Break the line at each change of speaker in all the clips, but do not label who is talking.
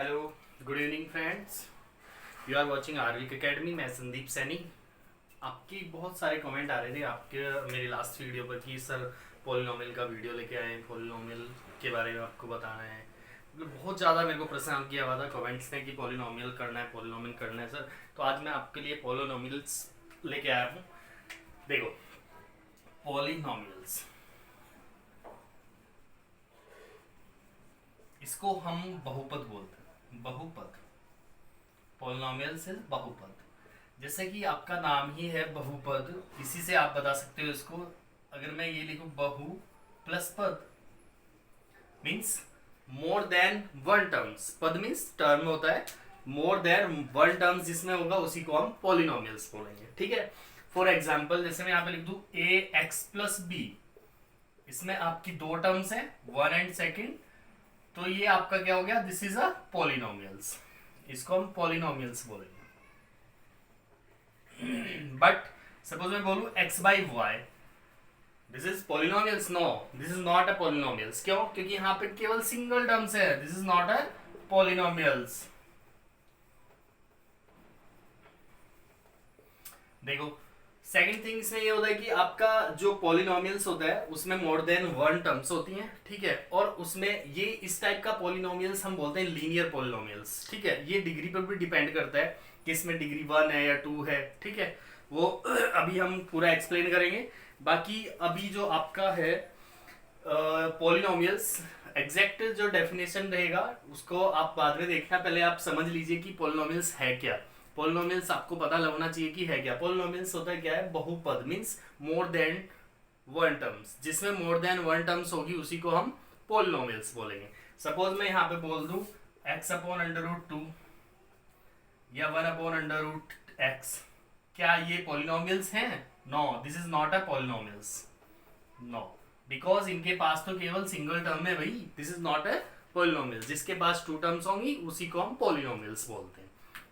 Hello, good evening friends. You are watching Aarvik academy. मैं संदीप सैनी। आपकी बहुत सारे कमेंट आ रहे थे आपके मेरी लास्ट वीडियो पर कि सर पॉलिनोमियल का वीडियो लेके आए, पॉलिनोमियल के बारे में आपको बताना है। मतलब बहुत ज़्यादा मेरे को परेशान किया हुआ था कमेंट्स ने कि पॉलिनोमियल करना है, पॉलिनोमियल करना है सर। तो आज मैं आपके लिए पॉलिनोमियल्स लेके आया हूँ। देखो, पॉलिनोमियल्स, इसको हम बहुपद बोलते हैं। बहुपद, पॉलिनोमियल से बहुपद। जैसे कि आपका नाम ही है बहुपद, इसी से आप बता सकते हो इसको। अगर मैं ये लिखूं बहु प्लस पद, means more than one terms. पद मीन्स टर्म होता है, मोर देन वन टर्म्स जिसमें होगा उसी को हम पॉलिनोमियल्स बोलेंगे। ठीक है। फॉर एग्जाम्पल, जैसे मैं यहाँ पे लिख दूं ए एक्स प्लस बी, इसमें आपकी दो टर्म्स हैं, वन एंड सेकेंड। तो ये आपका क्या हो गया? This is a polynomials. इसको हम पॉलिनोमियल्स बोलेंगे। बट सपोज मैं बोलूं x by y, this is polynomials? No, this is not a polynomials. क्यों? क्योंकि यहाँ पे केवल सिंगल टर्म्स है। This is not a polynomials. देखो, सेकंड थिंग इसमें ये होता है कि आपका जो पॉलिनोमियल्स होता है उसमें मोर देन वन टर्म्स होती हैं। ठीक है। और उसमें ये इस टाइप का पॉलिनोमियल्स हम बोलते हैं लीनियर पॉलिनोमियल्स। ठीक है। ये डिग्री पर भी डिपेंड करता है कि इसमें डिग्री 1 है या 2 है। ठीक है। वो अभी हम पूरा एक्सप्लेन करेंगे। बाकी अभी जो आपका है पॉलिनोमियल्स, एग्जैक्ट जो डेफिनेशन रहेगा उसको आप बाद में देखना। पहले आप समझ लीजिए कि पॉलिनोमियल्स है क्या। पॉलिनोमियल्स आपको पता लगना चाहिए कि है क्या। पॉलिनोमियल्स होता है क्या है? बहुपद, means more than one terms. जिसमें मोर देन वन टर्म्स होगी उसी को हम पॉलिनोमियल्स बोलेंगे। सपोज मैं यहाँ पे बोल दूं x upon under root two या one upon under root x, क्या ये पॉलिनोमियल्स हैं? No, this is not a polynomials. No, because इनके पास तो केवल सिंगल टर्म है भाई। This is not a polynomial. जिसके पास टू टर्म्स होंगी उसी को हम पॉलिनोमियल्स बोलते हैं।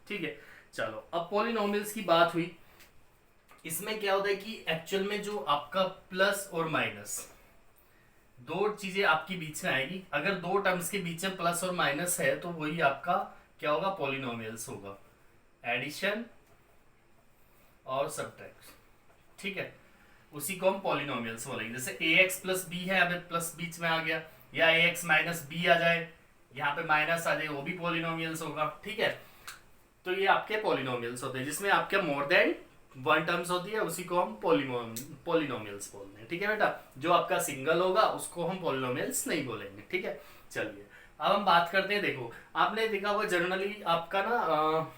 ठीक है। चलो, अब पॉलिनोमियल्स की बात हुई। इसमें क्या होता है कि एक्चुअल में जो आपका प्लस और माइनस दो चीजें आपके बीच में आएगी। अगर दो टर्म्स के बीच में प्लस और माइनस है तो वही आपका क्या होगा? पॉलिनोमियल्स होगा। एडिशन और सब्ट्रैक्शन। ठीक है। उसी को हम पॉलिनोमियल्स बोलेंगे। जैसे ए एक्स प्लस बी है, अब प्लस बीच में आ गया, या ए एक्स माइनस बी आ जाए, यहाँ पे माइनस आ जाए, वो भी पॉलिनोमियल्स होगा। ठीक है। तो ये आपके पॉलिनोमियल्स होते हैं जिसमें आपके मोर देन वन टर्म्स होती है, उसी को हम पॉलिनोमियल्स बोलते हैं। ठीक है बेटा। जो आपका सिंगल होगा उसको हम पॉलिनोमियल्स नहीं बोलेंगे। ठीक है। चलिए, अब हम बात करते हैं। देखो, आपने देखा होगा जनरली आपका ना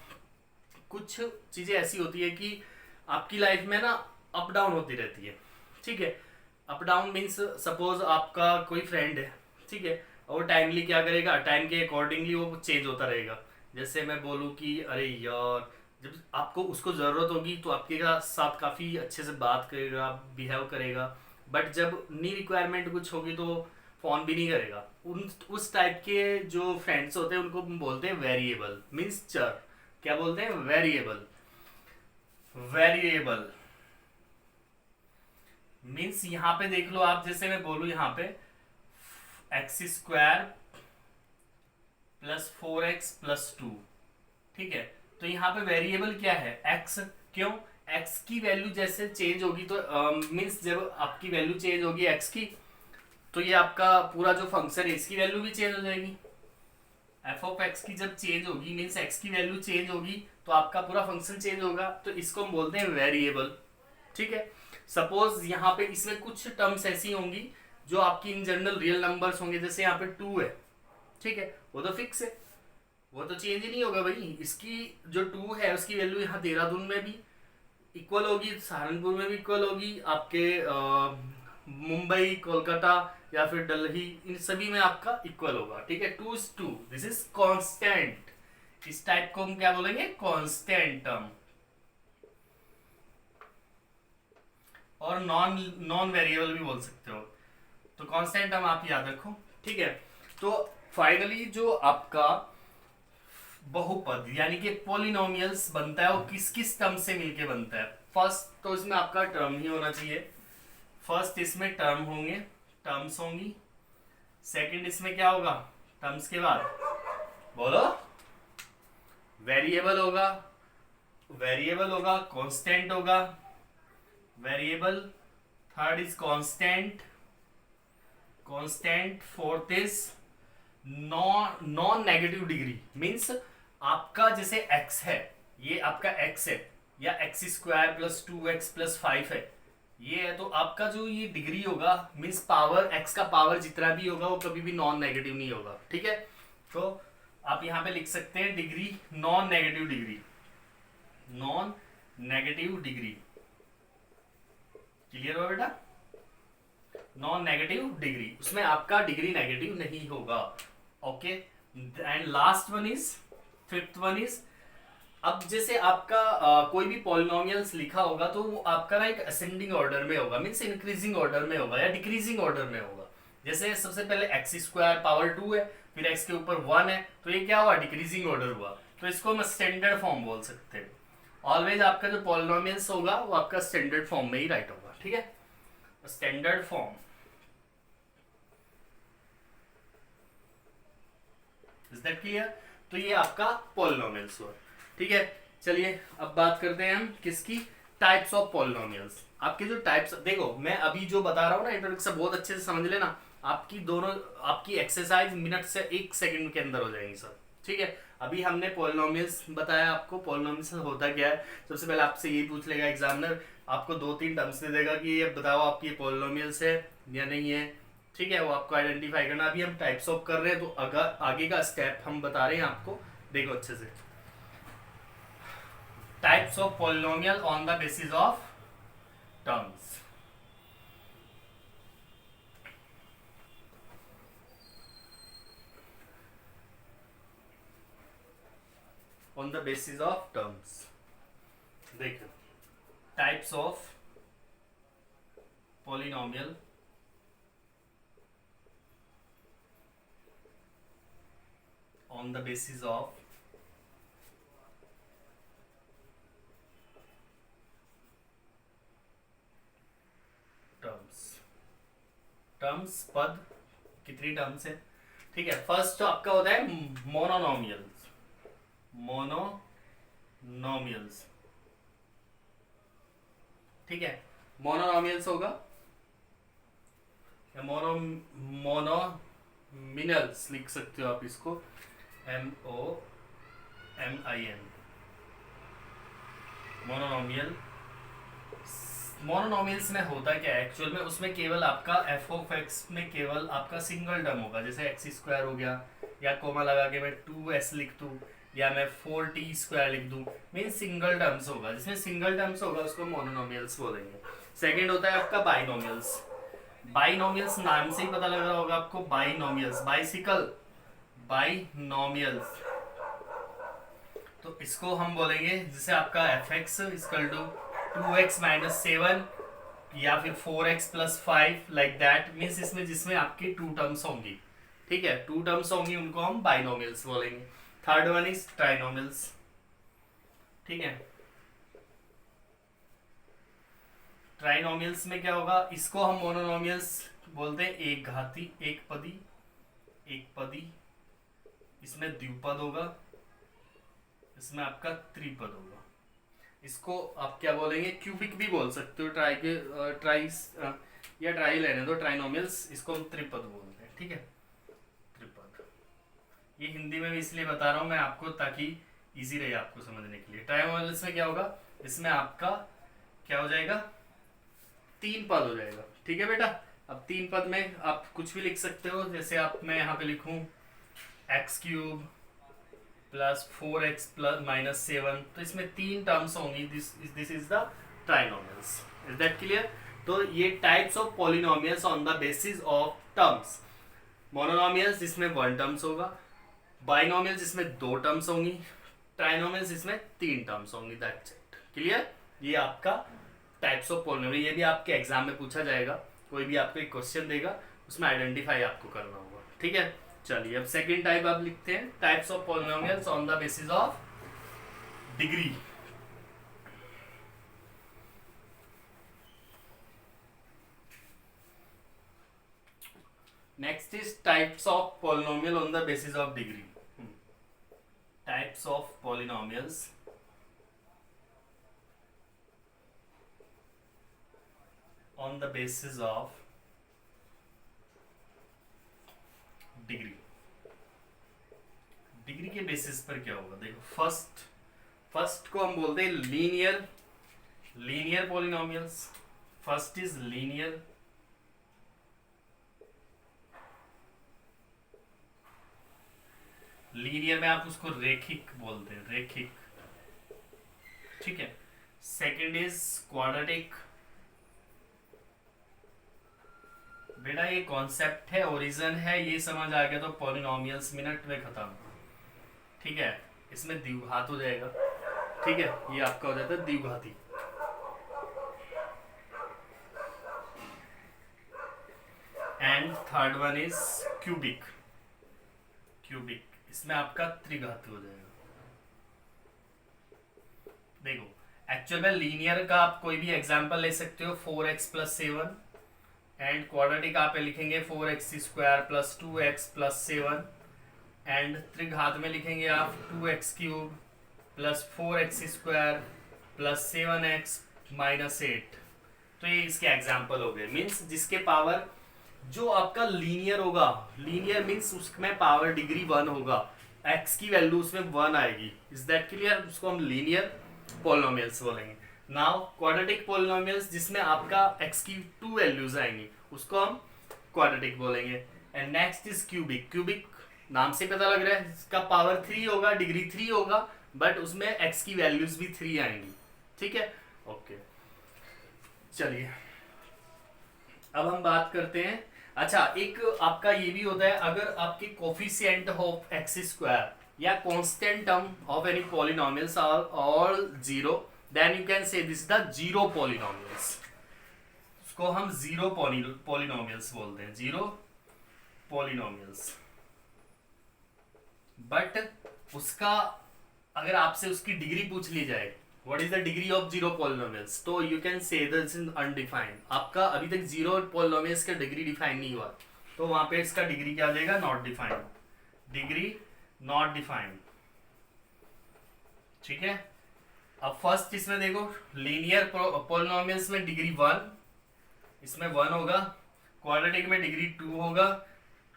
कुछ चीजें ऐसी होती है कि आपकी लाइफ में ना अप डाउन होती रहती है। ठीक है। अप डाउन मीन्स सपोज आपका कोई फ्रेंड है। ठीक है। और टाइमली क्या करेगा? टाइम के अकॉर्डिंगली वो चेंज होता रहेगा। जैसे मैं बोलूँ कि अरे यार, जब आपको उसको ज़रूरत होगी तो आपके साथ काफ़ी अच्छे से बात करेगा, बिहेव करेगा। बट जब नी रिक्वायरमेंट कुछ होगी तो फ़ोन भी नहीं करेगा। उस टाइप के जो फ्रेंड्स होते हैं उनको हम बोलते हैं वेरिएबल, मीन्स चर। क्या बोलते हैं? वेरिएबल। वेरिएबल मीन्स यहाँ पे देख लो आप, जैसे मैं बोलूँ यहाँ पे x square plus 4x plus 2। ठीक है। तो यहाँ पे वेरिएबल क्या है? x। क्यों? x की वैल्यू जैसे चेंज होगी तो मीन्स जब आपकी वैल्यू चेंज होगी x की, तो ये आपका पूरा जो फंक्शन है इसकी वैल्यू भी चेंज हो जाएगी। एफ ऑफ एक्स की जब चेंज होगी मीन्स एक्स की वैल्यू चेंज होगी तो आपका पूरा फंक्शन चेंज होगा। तो इसको हम बोलते हैं वेरिएबल। ठीक है। सपोज यहाँ पे इसमें कुछ टर्म्स ऐसी होंगी जो आपकी इन जनरल रियल नंबर्स होंगे। जैसे यहाँ पे 2 है। ठीक है। वो तो फिक्स है, वो तो चेंज ही नहीं होगा भाई। इसकी जो 2 है उसकी वैल्यू यहाँ देहरादून में भी इक्वल होगी, सहारनपुर में भी इक्वल होगी, आपके मुंबई, कोलकाता या फिर दिल्ली, इन सभी में आपका इक्वल होगा। ठीक है। 2 इज 2, दिस इज कांस्टेंट। इस टाइप को हम क्या बोलेंगे? Constant term. और नॉन नॉन वेरिएबल भी बोल सकते हो। तो कांस्टेंट टर्म आप याद रखो। ठीक है। तो फाइनली जो आपका बहुपद यानी कि पॉलिनोमियल्स बनता है वो किस किस टर्म से मिलके बनता है? फर्स्ट तो इसमें आपका टर्म ही होना चाहिए। फर्स्ट इसमें टर्म होंगे, टर्म्स होंगी। सेकंड इसमें क्या होगा? टर्म्स के बाद बोलो। वेरिएबल होगा, वेरिएबल होगा, कांस्टेंट होगा, variable. Third is constant, constant. Fourth is non negative degree, means आपका जैसे एक्स है, ये आपका एक्स है, या एक्स स्क्वायर प्लस 2x+5 है, ये है, तो आपका जो ये डिग्री होगा, मीन्स पावर, एक्स का पावर जितना भी होगा वो कभी भी नॉन नेगेटिव नहीं होगा, ठीक है। तो आप यहाँ पे लिख सकते हैं degree, non negative degree, non negative degree. Clear हो बेटा? नॉन नेगेटिव डिग्री, उसमें आपका डिग्री नेगेटिव नहीं होगा। Okay, and last one is, fifth one is, अब जैसे आपका कोई भी पॉलिनोमियल्स लिखा होगा तो वो आपका ना एक असेंडिंग ऑर्डर में होगा, मीन्स इंक्रीजिंग ऑर्डर में होगा या डिक्रीजिंग ऑर्डर में होगा। जैसे सबसे पहले एक्स स्क्वायर पावर 2 है, फिर एक्स के ऊपर 1 है, तो ये क्या हुआ? डिक्रीजिंग ऑर्डर हुआ, तो इसको हम स्टैंडर्ड फॉर्म बोल सकते हैं। ऑलवेज आपका जो पॉलिनोमियल्स होगा वो आपका स्टैंडर्ड फॉर्म में ही राइट होगा, ठीक है, standard form. Is that clear? तो ये आपका पॉलिनोमियल्स हुआ, ठीक है। चलिए अब बात करते हैं हम किसकी, टाइप्स ऑफ पॉलिनोमियल्स। आपके जो टाइप्स, देखो मैं अभी जो बता रहा हूँ ना इंट्रोडक्शन, बहुत अच्छे से समझ लेना, आपकी दोनों आपकी एक्सरसाइज मिनट से 1 सेकंड के अंदर हो जाएंगी सर, ठीक है। अभी हमने पॉलिनोमियल्स बताया आपको, पॉलिनोमियल्स होता क्या है। सबसे पहले आपसे ये पूछ लेगा एग्जामिनर, आपको 2-3 टर्म्स दे देगा कि ये बताओ आपकी पॉलिनोमियल्स है या नहीं है, ठीक है, वो आपको आइडेंटिफाई करना। अभी हम टाइप्स ऑफ कर रहे हैं, तो अगर आगे का स्टेप हम बता रहे हैं आपको, देखो अच्छे से। Types of polynomial on the basis of terms. On the basis of terms, देखो types of polynomial on the basis of terms. Terms पद, कितनी टर्म्स है, ठीक है। फर्स्ट तो आपका होता है मोनोनोमियल्स, मोनोनोमियल्स, ठीक है। मोनोनोमियल्स होगा या मोनोमिनल्स लिख सकते हो आप इसको, MOMIN, मोनोनोमियल। मोनोनोमियल्स में होता क्या है एक्चुअल में, उसमें केवल आपका एफ ऑफ एक्स में केवल आपका सिंगल टर्म होगा, जैसे एक्स स्क्वायर हो गया, या कोमा लगा के मैं 2s लिख दूं, या मैं 4t स्क्वायर लिख दूं, मीन सिंगल टर्म्स होगा। जिसमें सिंगल टर्म्स होगा उसको मोनोनोमियल्स बोलेंगे। सेकंड होता है आपका बाइनोमियल्स। बाइनोमियल्स नाम से ही पता लग रहा होगा आपको, बाइनोमियल्स, बाइसिकल, बाइनोमियल्स। तो इसको हम बोलेंगे जैसे आपका F x equal to 2x-7 या फिर 4x+5 लाइक दैट, मीन्स इसमें जिसमें आपकी 2 टर्म्स होंगी, ठीक है, 2 टर्म्स होंगी, उनको हम बाइनोमियल्स बोलेंगे। थर्ड वन इज ट्राइनोमियल्स, ठीक है। ट्राइनोमियल्स में क्या होगा, इसको हम मोनोनोमियल्स बोलते हैं, एक घाती, एक पदी, एक पदी, इसमें द्विपद होगा, इसमें आपका त्रिपद होगा। इसको आप क्या बोलेंगे, क्यूबिक भी बोल सकते हो, ट्राई के ट्राइस या ट्राई लेने दो, ट्राइनोमियल्स, इसको हम त्रिपद बोलते हैं, ठीक है, त्रिपद। ये हिंदी में भी इसलिए बता रहा हूँ मैं आपको ताकि इजी रहे आपको समझने के लिए। ट्राइनोमियल्स में क्या होगा, इसमें आपका क्या हो जाएगा, 3 पद हो जाएगा, ठीक है बेटा। अब 3 पद में आप कुछ भी लिख सकते हो, जैसे आप मैं यहाँ पे लिखूं x³ प्लस 4x+-7, तो इसमें 3 टर्म्स होंगी, this is the trinomials. Is that clear? तो ये types of polynomials on the basis of terms. मोनोनोमियल्स जिसमें 1 टर्म्स होगा, बाइनोमियल्स जिसमें 2 टर्म्स होंगी, ट्राइनोमियल्स जिसमें 3 टर्म्स होंगी, दैट्स इट। क्लियर? ये आपका टाइप्स ऑफ पॉलिनोमियल, ये भी आपके एग्जाम में पूछा जाएगा, कोई भी आपको एक क्वेश्चन देगा, उसमें आइडेंटिफाई आपको करना होगा, ठीक है। चलिए अब सेकंड टाइप आप लिखते हैं, types of polynomials on the basis of degree. Next is types of polynomial on the basis of degree. types of polynomials on the basis of degree. Degree के बेसिस पर क्या होगा, देखो फर्स्ट को हम बोलते हैं linear polynomials. First is linear में आप उसको रेखिक बोलते हैं, रेखिक, ठीक है। Second is quadratic. बेटा ये कॉन्सेप्ट है, ओरिजिन है, ये समझ आ गया तो पॉलिनोमियल्स मिनट में खत्म, ठीक है। इसमें द्विघात हो जाएगा, ठीक है, ये आपका हो जाता है द्विघाती। And third one is cubic. इसमें आपका त्रिघाती हो जाएगा। देखो एक्चुअल में लीनियर का आप कोई भी एग्जांपल ले सकते हो, 4x + 7, एंड क्वाड्रेटिक आप लिखेंगे 4x² + 2x + 7, एंड त्रिघात में लिखेंगे आप 2x³ + 4x² + 7x - 8। तो ये इसके एग्जांपल हो गए। मीन्स जिसके पावर जो आपका लीनियर होगा, लीनियर मीन्स उसमें पावर डिग्री 1 होगा, x की वैल्यू उसमें 1 आएगी। Is that clear? उसको हम लीनियर पॉलिनोमियल्स बोलेंगे। नाउ क्वाड्रेटिक पॉलिनोमियल्स जिसमें आपका x की 2 वैल्यूज आएंगी, उसको हम क्वाड्रेटिक बोलेंगे। एंड नेक्स्ट इज क्यूबिक नाम से पता लग रहा है इसका पावर 3 होगा, डिग्री 3 होगा, बट उसमें x की वैल्यूज भी 3 आएंगी, ठीक है। ओके चलिए अब हम बात करते हैं। अच्छा एक आपका ये भी होता है, अगर आपके कोफिशिएंट ऑफ x² या constant term of any polynomials are all 0, then you can say this the zero polynomials. उसको हम जीरो पॉलिनोमियल्स बोलते हैं, जीरो पॉलिनोमियल्स। बट उसका अगर आपसे उसकी डिग्री पूछ ली जाए, what is the degree of zero polynomials, तो you can say this is undefined. आपका अभी तक जीरो पॉलिनोमियल्स का डिग्री डिफाइन नहीं हुआ, तो वहां पे इसका डिग्री क्या आ जाएगा, not defined, degree not defined, ठीक है। अब फर्स्ट इसमें देखो लीनियर पॉलिनोमियल्स में डिग्री 1, इसमें 1 होगा, क्वाड्रेटिक में डिग्री 2 होगा,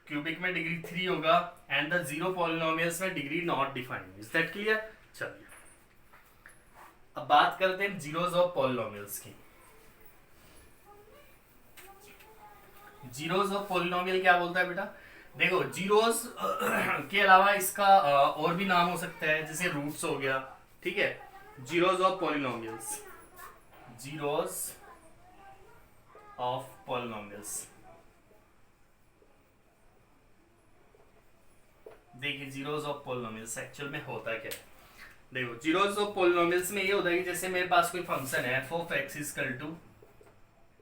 क्यूबिक में डिग्री 3 होगा, एंड द जीरो पॉलिनोमियल्स में degree not defined. Is that clear? चलिए अब बात करते हैं जीरोस ऑफ पॉलिनोमियल्स की। जीरोस ऑफ पॉलिनोमियल क्या बोलता है बेटा, देखो जीरोस के अलावा इसका और भी नाम हो सकता है, जैसे रूट्स हो गया, ठीक है। Zeros of polynomials, zeros of polynomials. देखिए जीरोस ऑफ पॉलिनोमियल्स एक्चुअल में होता क्या है। देखो जीरोस ऑफ पॉलिनोमियल्स में ये होता है कि जैसे मेरे पास कोई फंक्शन है f(x =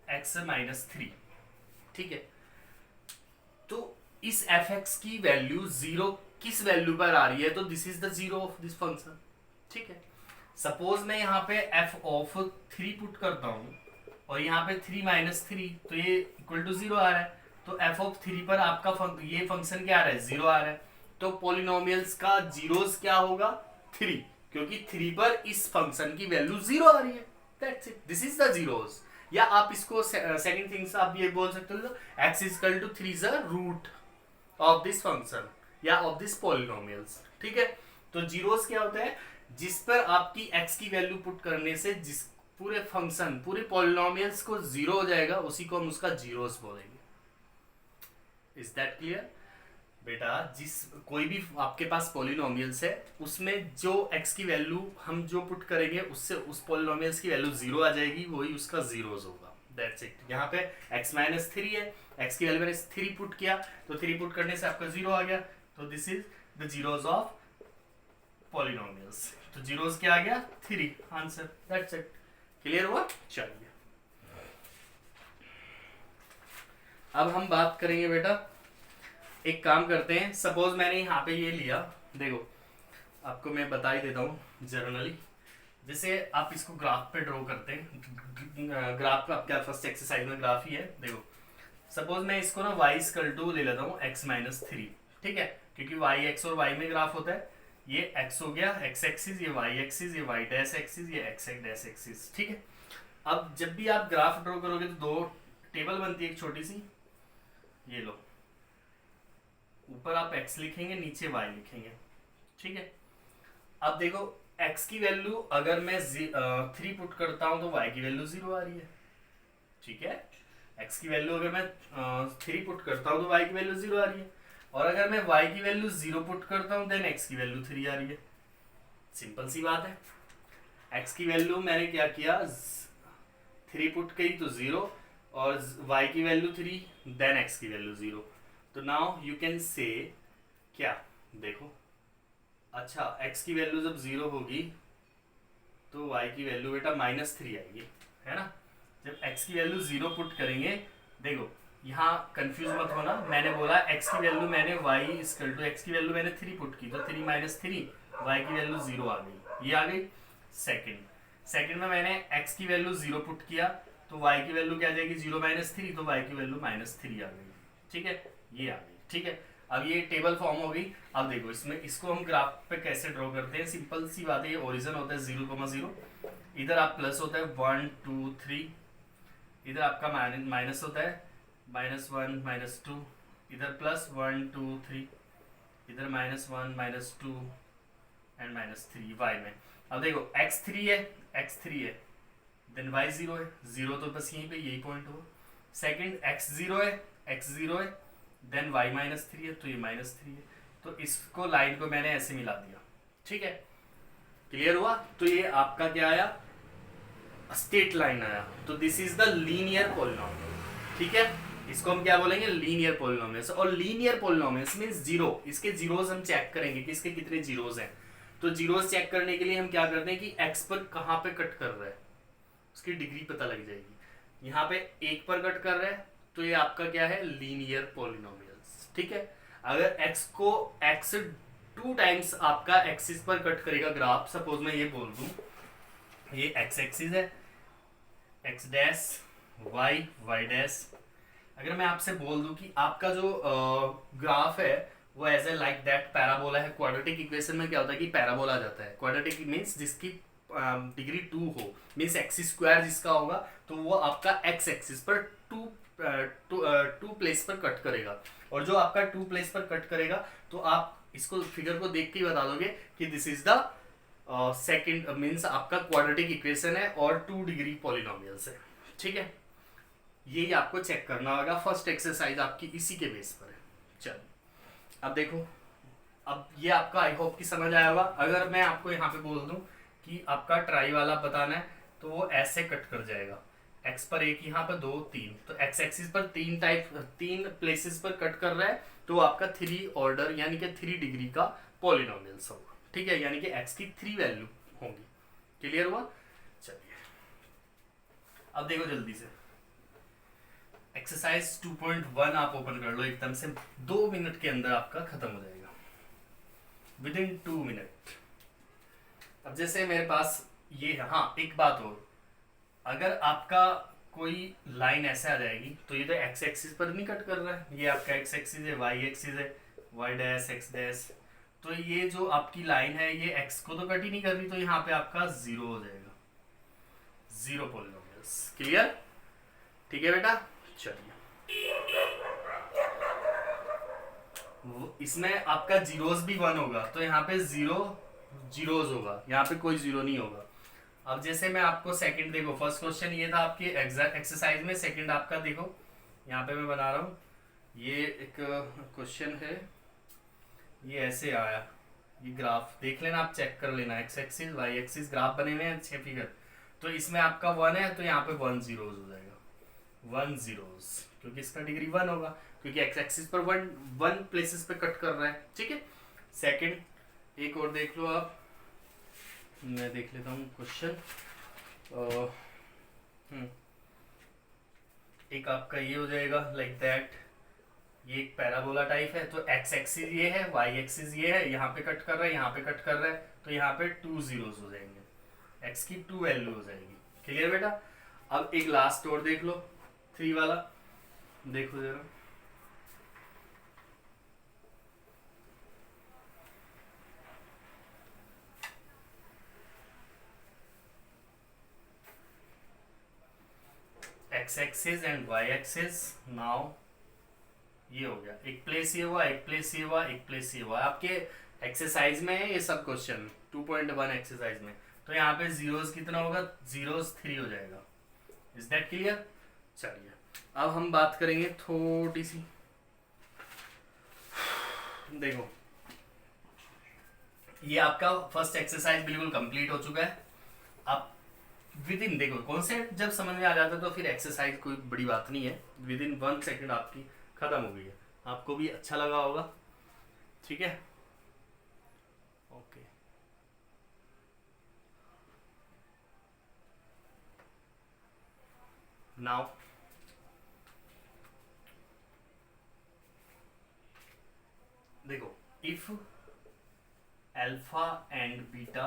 x - 3), ठीक है। तो इस fx की वैल्यू 0 किस वैल्यू पर आ रही है, तो this is the zero of this function, ठीक है। सपोज मैं यहाँ पे f(3) पुट करता हूँ और यहाँ पे 3 - 3, तो ये = 0 आ रहा है, तो f(3) पर आपका ये फंक्शन क्या आ रहा है, 0 आ रहा है। तो पॉलिनोमियल्स का जीरोस क्या होगा, 3, क्योंकि 3 पर इस फंक्शन की वैल्यू 0 आ रही है। That's it, this is the zeros. या आप इसको सेकंड थिंग्स आप ये बोल सकते हो, x = 3 is the root of this function या ऑफ दिस पॉलिनोमियल्स, ठीक है। तो जीरोस क्या होता है, जिस पर आपकी x की वैल्यू पुट करने से जिस पूरे फंक्शन पूरे पॉलिनोमियल्स को 0 हो जाएगा, उसी को हम उसका जीरोस बोलेंगे। Is that clear? बेटा जिस कोई भी आपके पास पॉलिनोमियल्स है, उसमें जो x की वैल्यू हम जो पुट करेंगे उससे उस पॉलिनोमियल्स की वैल्यू 0 आ जाएगी, वही उसका जीरोस होगा। That's it. यहाँ पे x - 3 है, x की वैल्यू मैंने 3 पुट किया, तो 3 पुट करने से आपका 0 आ गया, तो this is the zeros of polynomials. तो जीरोस क्या आ गया, 3 आंसर। That's it. क्लियर हुआ? चलिए अब हम बात करेंगे बेटा, एक काम करते हैं। सपोज मैंने यहाँ पे ये लिया, देखो आपको मैं बता ही देता हूँ जर्नली, जैसे आप इसको ग्राफ पे ड्रॉ करते हैं। ग्राफ का आपका फर्स्ट एक्सरसाइज में ग्राफ ही है। देखो सपोज मैं इसको ना y = ले लेता हूँ x - 3, ठीक है, क्योंकि y x और y में ग्राफ होता है। ये x हो गया x एक्सिस, ये y एक्सिस, ये y डैश एक्सिस, ये x डैश एक्सिस। ठीक है, अब जब भी आप ग्राफ ड्रॉ करोगे तो दो टेबल बनती है एक छोटी सी, ये लो, ऊपर आप x लिखेंगे, नीचे y लिखेंगे। ठीक है, अब देखो x की वैल्यू अगर मैं 3 पुट करता हूं तो y की वैल्यू 0 आ रही है। ठीक है, x की वैल्यू अगर मैं 3 पुट करता हूं तो y की वैल्यू 0 आ रही है, और अगर मैं y की वैल्यू 0 पुट करता हूं देन x की वैल्यू 3 आ रही है। सिंपल सी बात है, x की वैल्यू मैंने क्या किया, 3 पुट की तो 0, और y की वैल्यू 3 देन x की वैल्यू 0। तो नाउ यू कैन से क्या, देखो, अच्छा x की वैल्यू जब 0 होगी तो y की वैल्यू बेटा -3 आएगी, है ना। जब x की वैल्यू 0 पुट करेंगे, देखो यहाँ कंफ्यूज मत होना, मैंने बोला x की वैल्यू मैंने y इक्वल टू x की वैल्यू मैंने 3 पुट की तो 3 - 3 y की वैल्यू 0 आ गई, ये आ गई। सेकंड में मैंने x की वैल्यू 0 पुट किया तो y की वैल्यू क्या आ जाएगी, 0 - 3, तो y की वैल्यू -3 आ गई। ठीक है, ये आ गई। ठीक है, अब ये टेबल फॉर्म हो गई। अब देखो इसमें इसको हम ग्राफ पे कैसे ड्रॉ करते हैं, सिंपल सी बात है, ये ओरिजिन होता है 0,0, इधर आप प्लस होता है 1 2 3, इधर आपका माइनस होता है -1 -2, इधर +1 2 3, इधर -1 -2 एंड -3 y में। अब देखो x3 है देन y 0 है, 0 तो बस यहीं पे यही पॉइंट हो। सेकंड x0 है देन y -3 है तो ये -3 है, तो इसको लाइन को मैंने ऐसे मिला दिया। ठीक है, क्लियर हुआ। तो ये आपका क्या आया, स्ट्रेट लाइन आया, तो this is the linear polynomial. ठीक है, इसको हम क्या बोलेंगे, लीनियर पॉलिनोमियल्स। और लीनियर पॉलिनोमियल्स मींस जीरो, इसके जीरोस हम चेक करेंगे कि इसके कितने जीरोस हैं। तो जीरोस चेक करने के लिए हम क्या करते हैं कि x पर कहां पे कट कर रहा है उसकी डिग्री पता लग जाएगी। यहाँ पे 1 पर कट कर रहा है तो ये आपका क्या है, लीनियर पॉलिनोमियल्स। ठीक है, अगर x को x 2 टाइम्स आपका एक्सिस पर कट करेगा ग्राफ, सपोज मैं ये बोल दूं ये x एक्सिस है, x डैश y डैश। अगर मैं आपसे बोल दूं कि आपका जो ग्राफ है वो as a like that parabola है, क्वाड्रेटिक इक्वेशन में क्या होता है कि पैराबोला आ जाता है। क्वाड्रेटिक मींस जिसकी डिग्री 2 हो, मींस एक्स स्क्वायर जिसका होगा तो वो आपका एक्स एक्सिस पर टू प्लेस पर कट करेगा। और जो आपका 2 प्लेस पर कट करेगा तो आप इसको फिगर को देख के ही बता दोगे कि this is the second means आपका क्वाड्रेटिक इक्वेशन है और 2 डिग्री पॉलिनोमियल्स है। ठीक है, यही आपको चेक करना होगा। फर्स्ट एक्सरसाइज आपकी इसी के बेस पर है। चलो अब देखो, अब ये आपका आई होप की समझ आया होगा। अगर मैं आपको यहाँ पे बोल दूं कि आपका ट्राई वाला बताना है तो वो ऐसे कट कर जाएगा, एक्स पर 1, यहाँ पर 2 3, तो एक्स एक्सिस पर 3 प्लेसेस पर कट कर रहा है तो आपका 3 ऑर्डर यानी कि 3 डिग्री का पॉलिनोमियल्स होगा। ठीक है, यानी कि एक्स की 3 वैल्यू होंगी। क्लियर हुआ। चलिए अब देखो जल्दी से एक्सरसाइज 2.1 आप ओपन कर लो एकदम से, 2 मिनट के अंदर आपका खत्म हो जाएगा, विद इन 2 मिनट। अब जैसे मेरे पास ये है, हाँ एक बात और, अगर आपका कोई लाइन ऐसे आ जाएगी तो ये तो एक्स एक्सिस पर नहीं कट कर रहा है, ये आपका एक्स एक्सिस है, वाई एक्सिस है, वाई डैश एक्स डैश, तो ये जो आपकी लाइन है ये एक्स को तो कट ही नहीं कर रही, तो यहाँ पे आपका 0 हो जाएगा, 0 पॉलिनोमियल्स। क्लियर। ठीक है बेटा, चलिए इसमें आपका जीरोस भी 1 होगा तो यहाँ पे 0 जीरोस होगा, यहाँ पे कोई 0 नहीं होगा। अब जैसे मैं आपको सेकंड, देखो फर्स्ट क्वेश्चन ये था आपके एग्जैक्ट एक्सरसाइज में, सेकंड आपका देखो यहाँ पे मैं बना रहा हूँ, ये एक क्वेश्चन है, ये ऐसे आया, ये ग्राफ देख लेना आप, चेक कर लेना, x axis y axis graph बने हुए हैं 6 फिगर, तो इसमें आपका 1 है तो यहाँ पे 1 जीरोस हो जाएगा, 1 जीरोस, क्योंकि इसका डिग्री 1 होगा, क्योंकि एक्स एक्सिस पर 1 प्लेसेस पे कट कर रहा है। ठीक है, सेकंड एक और देख लो आप, मैं देख लेता हूँ क्वेश्चन। एक आपका ये हो जाएगा लाइक दैट, ये एक पैराबोला टाइप है, तो एक्स एक्सिस ये है, वाई एक्सिस ये है, यहाँ पे कट कर रहा है, यहाँ पे कट कर रहा है, तो यहाँ पे 2 जीरोस हो जाएंगे, एक्स की 2 वैल्यू हो जाएगी। क्लियर बेटा। अब एक लास्ट और देख लो, 3 वाला देखो जरा, x axis and y axis. Now ये हो गया, एक प्लेस ये हुआ, एक प्लेस ये हुआ, एक प्लेस ये हुआ। आपके एक्सरसाइज में है ये सब क्वेश्चन 2.1 एक्सरसाइज में। तो यहाँ पे जीरोस कितना होगा, जीरोस 3 हो जाएगा। Is that clear? चलिए अब हम बात करेंगे थोड़ी सी, देखो ये आपका फर्स्ट एक्सरसाइज बिल्कुल कंप्लीट हो चुका है। अब विद इन, देखो कॉन्सेप्ट जब समझ में आ जाता है तो फिर एक्सरसाइज कोई बड़ी बात नहीं है, विद इन 1 सेकेंड आपकी खत्म हो गई है। आपको भी अच्छा लगा होगा, ठीक है? ओके, नाउ देखो, if alpha and beta,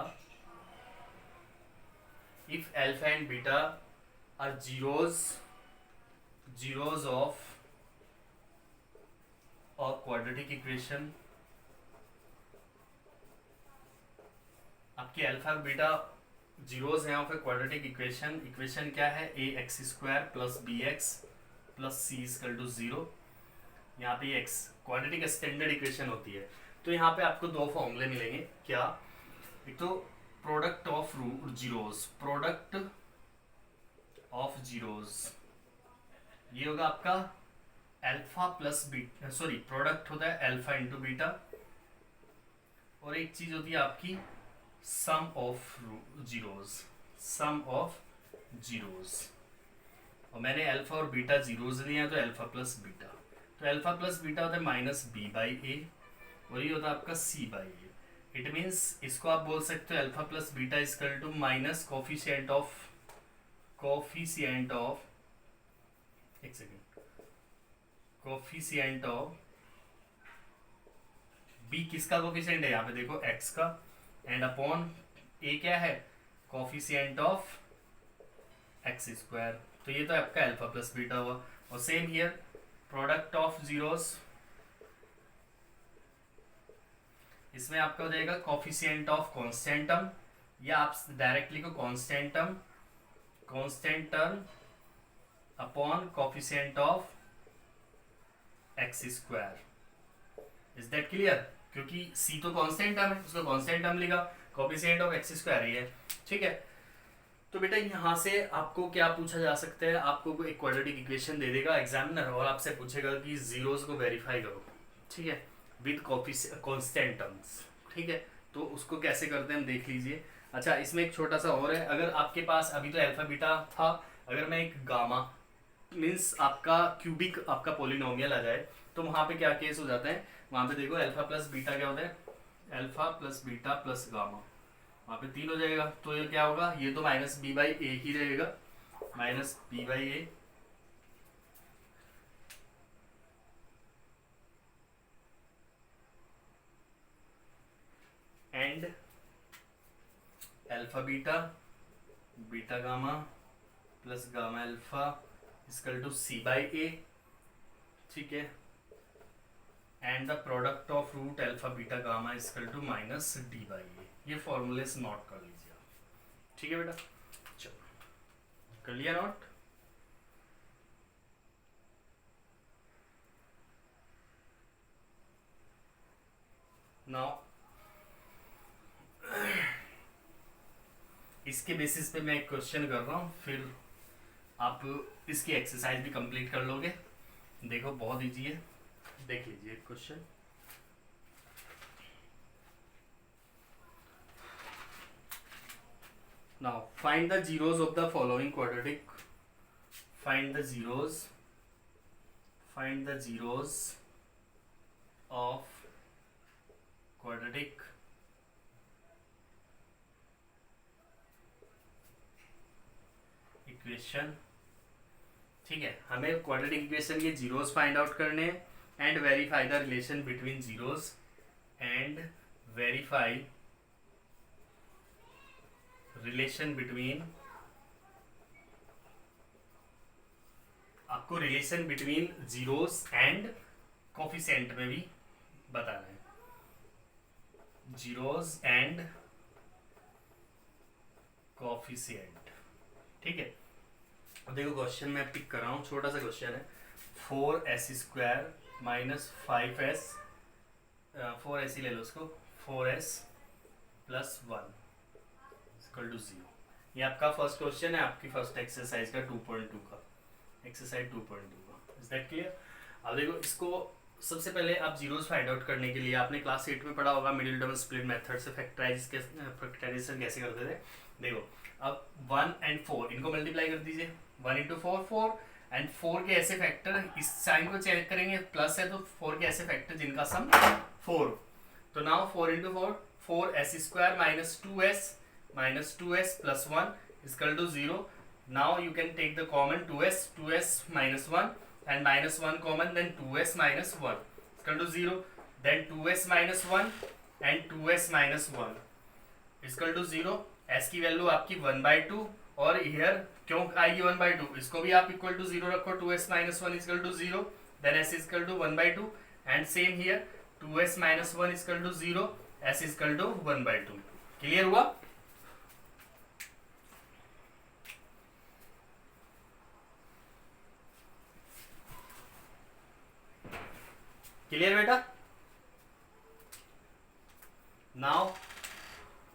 if alpha and beta are zeros of a quadratic equation, आपकी अल्फा और बीटा जीरोस हैं of a quadratic equation. Equation क्या है, a x square plus b x plus c equal to 0। यहाँ पे x quadratic standard equation होती है। तो यहाँ पे आपको दो फॉर्मूले मिलेंगे, क्या? एक तो product of zeros, product of zeros ये होगा आपका alpha plus beta, sorry product होता है अल्फा इंटू बीटा, और एक चीज होती है आपकी sum of zeros, sum of zeros. और मैंने अल्फा और बीटा जीरोस लिए हैं तो अल्फा प्लस बीटा, तो अल्फा प्लस बीटा होता है माइनस बी बाई ए, और ये होता है आपका c by a. It means इसको आप बोल सकते हो alpha plus beta equal to minus coefficient of एक सेकेंड, कोफिशिएंट ऑफ बी, किसका कोफिशिएंट है यहाँ पे देखो एक्स का, एंड अपॉन ए क्या है, कोफिशिएंट ऑफ एक्स स्क्वायर। तो ये तो आपका अल्फा प्लस बीटा हुआ। और same here product of zeros, इसमें आपका हो जाएगा कोफिशिएंट ऑफ कांस्टेंट टर्म, या आप डायरेक्टली को constant term upon coefficient of x square. Is that clear? क्योंकि सी तो कांस्टेंट टर्म है, उसको कांस्टेंट टर्म लिखा, कोफिशिएंट ऑफ एक्स स्क्वायर ही है, ठीक है? तो बेटा यहाँ से आपको क्या पूछा जा सकता है, आपको एक क्वाड्रेटिक इक्वेशन दे देगा एग्जामिनर और आपसे पूछेगा कि जीरोस को वेरीफाई करो, ठीक है, विद कांस्टेंट टर्म्स, ठीक है? तो उसको कैसे करते हैं हम देख लीजिए। अच्छा, इसमें एक छोटा सा और है, अगर आपके पास अभी तो अल्फा बीटा था, अगर मैं एक गामा मीन्स आपका क्यूबिक आपका पोलिनोमियल आ जाए तो वहाँ पे क्या केस हो जाता है, वहाँ पे देखो अल्फा प्लस बीटा क्या होता है, alpha plus beta plus gamma, वहाँ पे 3 हो जाएगा। तो ये क्या होगा, ये तो माइनस बी बाई ए ही रहेगा, minus b by a, and alpha beta beta gamma plus gamma alpha equal to c by a, ठीक है? And the product of root alpha beta gamma equal to minus d by a. ये फॉर्मूले से note कर लीजिए आप, ठीक है बेटा? चलो कर लिया नोट? नाउ इसके बेसिस पे मैं एक क्वेश्चन कर रहा हूँ, फिर आप इसकी एक्सरसाइज भी कंप्लीट कर लोगे। देखो बहुत इजी है, देख लीजिए एक question. Now find the zeros of the following quadratic, find the zeros of quadratic equation, ठीक है? हमें क्वाड्रेटिक इक्वेशन के जीरोस फाइंड आउट करने हैं and verify the relation between zeros, and verify relation between, आपको relation between zeros and coefficient में भी बताना है, जीरोस एंड कोफिशिएंट, ठीक है? अब देखो क्वेश्चन मैं पिक कर रहा हूँ, छोटा सा क्वेश्चन है। 4s² माइनस 5s, 4s ही ले लो उसको, 4s प्लस 1 इक्वल टू 0। ये आपका फर्स्ट क्वेश्चन है, आपकी फर्स्ट एक्सरसाइज का 2.2 का, एक्सरसाइज 2.2 का। Is that clear? अब देखो इसको सबसे पहले आप जीरोस फाइंड आउट करने के लिए आपने क्लास 8 में पढ़ा होगा मिडिल टर्म स्प्लिट मेथड से फैक्टराइजेशन कैसे करते थे। देखो अब 1 और 4 इनको मल्टीप्लाई कर दीजिए, 1 इंटू 4 4, एंड 4 के ऐसे फैक्टर, इस साइन को चेक करेंगे, प्लस है तो 4 के ऐसे फैक्टर जिनका सम 4। तो now 4 into 4, 4s² minus 2s plus 1 equal to 0। Now you can take the common 2s minus 1 and minus 1 common, then 2s minus 1 equal to 0, then 2s minus 1 and 2s minus 1 equal to 0। s की value आपकी 1/2, और here क्यों आएगी 1/2, इसको भी आप equal to 0 रखो, 2s minus 1 equal to 0, then s equal to 1/2, and same here 2s minus 1 equal to 0, s equal to 1/2। Clear हुआ? क्लियर बेटा? नाउ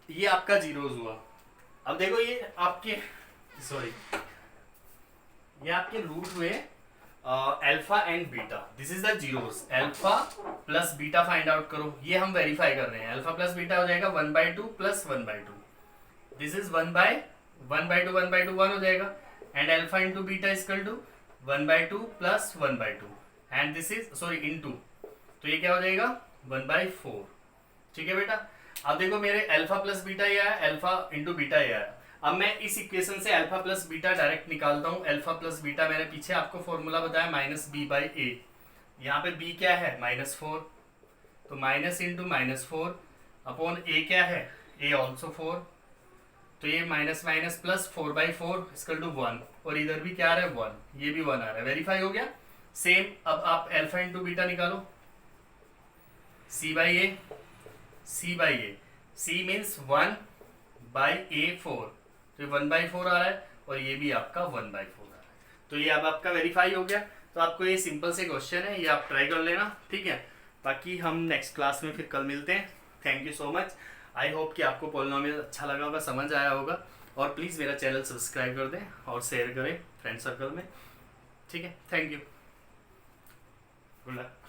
ये आपका जीरोस हुआ। अब देखो ये आपके ये आपके रूट हुए alpha and beta, this is the zeros. Alpha plus beta find out करो, ये हम वेरीफाई कर रहे हैं। अल्फा प्लस बीटा हो जाएगा 1/2 प्लस 1/2, दिस इज 1/2 1 हो जाएगा, and alpha into beta equal to 1/2 plus 1/2, and this is into, तो ये क्या हो जाएगा 1/4। ठीक है बेटा? अब देखो मेरे अल्फा प्लस बीटा ये आया, अल्फा इंटू बीटा ये आया। अब मैं इस इक्वेशन से अल्फा प्लस बीटा डायरेक्ट निकालता हूँ। अल्फा प्लस बीटा मैंने पीछे आपको फॉर्मूला बताया -b/a, यहाँ पे b क्या है -4, तो माइनस इंटू -4 अपॉन a क्या है a ऑल्सो 4, तो ये minus minus plus 4/4 equal to 1, और इधर भी क्या आ रहा है 1, ये भी 1 आ रहा है। वेरीफाई हो गया। सेम अब आप अल्फा इंटू बीटा निकालो, c/a, c मीन्स 1/a4, तो 1/4 आ रहा है, और ये भी आपका 1/4 आ रहा है। तो ये अब आपका वेरीफाई हो गया। तो आपको ये सिंपल से क्वेश्चन है, ये आप ट्राई कर लेना, ठीक है? बाकी हम नेक्स्ट क्लास में फिर कल मिलते हैं। Thank you so much. I hope कि आपको पॉलिनोमियल अच्छा लगा होगा, समझ आया होगा, और प्लीज़ मेरा चैनल सब्सक्राइब कर दें और शेयर करें फ्रेंड सर्कल में, ठीक है? Thank you, good luck.